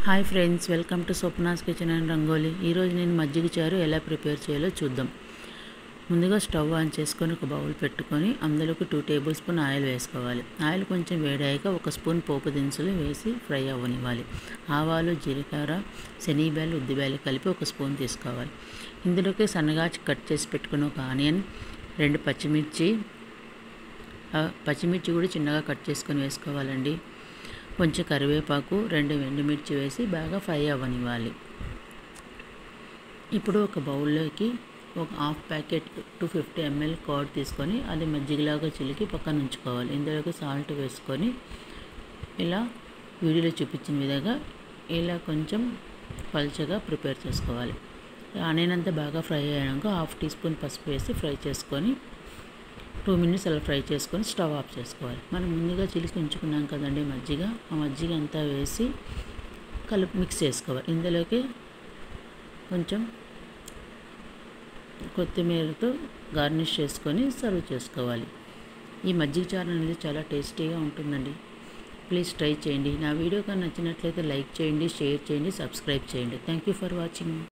Hi friends, welcome to Swapna's kitchen and rangoli. ఈరోజు నేను మజ్జిగ చారు ఎలా ప్రిపేర్ చేయాలో చూద్దాం. ముందుగా స్టవ్ ఆన్ చేసుకొని ఒక బౌల్ పెట్టుకొని అందులోకి 2 టేబుల్ స్పూన్ ఆయిల్ వేసుకోవాలి. ఆయిల్ కొంచెం వేడాక 1 స్పూన్ పోపు దినుసులు వేసి ఫ్రై అవ్వనివ్వాలి. ఆవాలు, జీలకర్ర, శనగబ్యాలు, ఉద్దిబ్యాలు కలిపి 1 స్పూన్ తీసుకోవాలి. ఇందులోకి సన్నగా కట్ చేసి పెట్టుకుని ఒక ఆనియన్, 2 పచ్చిమిర్చి కూడా చిన్నగా కట్ చేసుకొని వేసుకోవాలండి. కొంచెం కరివేపాకు, 2 ఎండుమిర్చి వేసి బాగా ఫ్రై అవ్వనివ్వాలి. ఇప్పుడు ఒక బౌల్లోకి ఒక హాఫ్ ప్యాకెట్ 250 ml కర్డ్ తీసుకొని అది మజ్జిగలాగా చిలికి పక్కన ఉంచుకోవాలి. ఇందులోకి సాల్ట్ వేసుకొని ఇలా వీడియోలో చూపించిన విధంగా ఇలా కొంచెం పల్చగా ప్రిపేర్ చేసుకోవాలి. ఆనియన్ అంతా బాగా ఫ్రై అయ్యాక హాఫ్ టీ స్పూన్ పసుపు వేసి ఫ్రై చేసుకొని 2 minutes అలా ఫ్రై చేసుకొని స్టవ్ ఆఫ్ చేసుకోవాలి. మనం ముందుగా చిలికి ఉంచుకున్నాం కదండి మజ్జిగ, ఆ మజ్జిగ అంతా వేసి మిక్స్ చేసుకోవాలి. ఇందులోకి కొంచెం కొత్తిమీరతో గార్నిష్ చేసుకొని సర్వ్ చేసుకోవాలి. ఈ మజ్జిగ చారు అనేది చాలా టేస్టీగా ఉంటుందండి. ప్లీజ్ ట్రై చేయండి. నా వీడియో కానీ నచ్చినట్లయితే లైక్ చేయండి, షేర్ చేయండి, సబ్స్క్రైబ్ చేయండి. Thank you for watching.